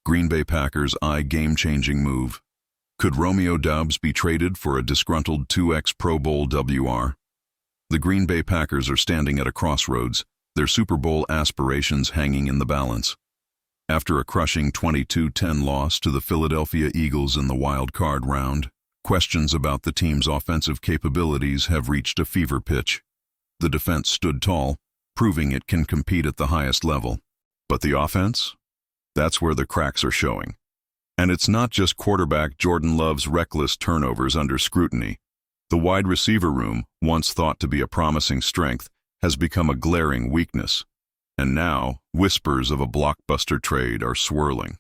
Green Bay Packers eye game-changing move. Could Romeo Doubs be traded for a disgruntled 2x Pro Bowl WR? The Green Bay Packers are standing at a crossroads, their Super Bowl aspirations hanging in the balance. After a crushing 22-10 loss to the Philadelphia Eagles in the wild card round, questions about the team's offensive capabilities have reached a fever pitch. The defense stood tall, proving it can compete at the highest level. But the offense? That's where the cracks are showing. And it's not just quarterback Jordan Love's reckless turnovers under scrutiny. The wide receiver room, once thought to be a promising strength, has become a glaring weakness. And now, whispers of a blockbuster trade are swirling.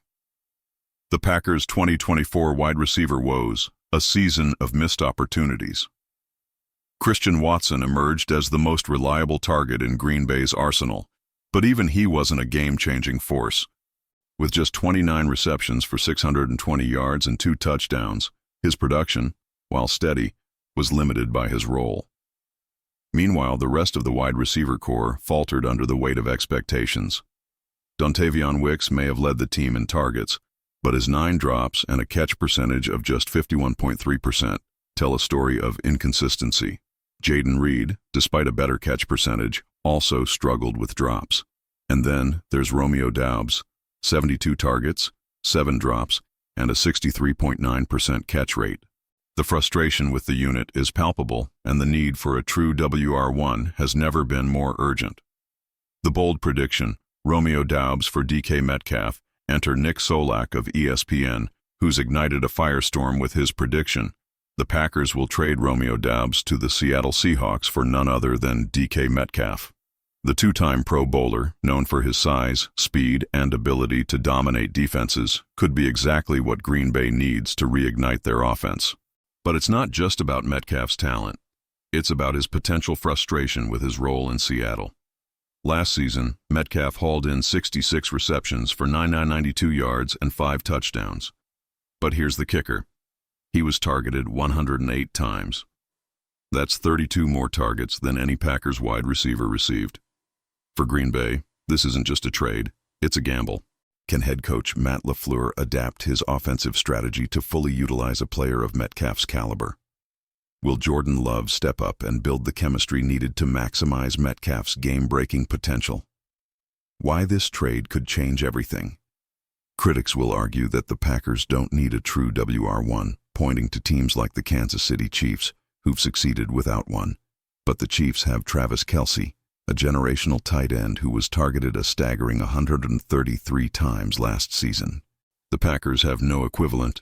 The Packers' 2024 wide receiver woes, a season of missed opportunities. Christian Watson emerged as the most reliable target in Green Bay's arsenal, but even he wasn't a game-changing force. With just 29 receptions for 620 yards and 2 touchdowns, his production, while steady, was limited by his role. Meanwhile, the rest of the wide receiver core faltered under the weight of expectations. Dontavion Wicks may have led the team in targets, but his 9 drops and a catch percentage of just 51.3% tell a story of inconsistency. Jaden Reed, despite a better catch percentage, also struggled with drops. And then there's Romeo Doubs, 72 targets, 7 drops, and a 63.9% catch rate. The frustration with the unit is palpable, and the need for a true WR1 has never been more urgent. The bold prediction, Romeo Doubs for DK Metcalf, enter Nick Solak of ESPN, who's ignited a firestorm with his prediction. The Packers will trade Romeo Doubs to the Seattle Seahawks for none other than DK Metcalf. The 2-time Pro Bowler, known for his size, speed, and ability to dominate defenses, could be exactly what Green Bay needs to reignite their offense. But it's not just about Metcalf's talent. It's about his potential frustration with his role in Seattle. Last season, Metcalf hauled in 66 receptions for 992 yards and 5 touchdowns. But here's the kicker. He was targeted 108 times. That's 32 more targets than any Packers wide receiver received. For Green Bay, this isn't just a trade, it's a gamble. Can head coach Matt LaFleur adapt his offensive strategy to fully utilize a player of Metcalf's caliber? Will Jordan Love step up and build the chemistry needed to maximize Metcalf's game-breaking potential? Why this trade could change everything. Critics will argue that the Packers don't need a true WR1, pointing to teams like the Kansas City Chiefs, who've succeeded without one. But the Chiefs have Travis Kelce, a generational tight end who was targeted a staggering 133 times last season. The Packers have no equivalent,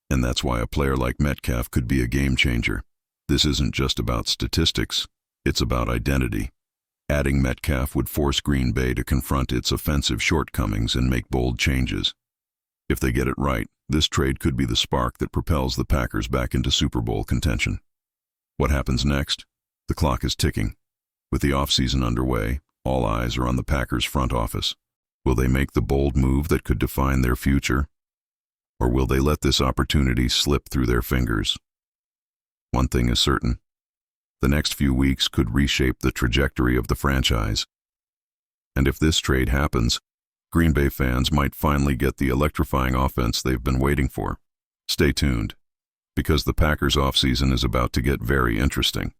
and that's why a player like Metcalf could be a game-changer. This isn't just about statistics, it's about identity. Adding Metcalf would force Green Bay to confront its offensive shortcomings and make bold changes. If they get it right, this trade could be the spark that propels the Packers back into Super Bowl contention. What happens next? The clock is ticking. With the offseason underway, all eyes are on the Packers' front office. Will they make the bold move that could define their future? Or will they let this opportunity slip through their fingers? One thing is certain. The next few weeks could reshape the trajectory of the franchise. And if this trade happens, Green Bay fans might finally get the electrifying offense they've been waiting for. Stay tuned, because the Packers' offseason is about to get very interesting.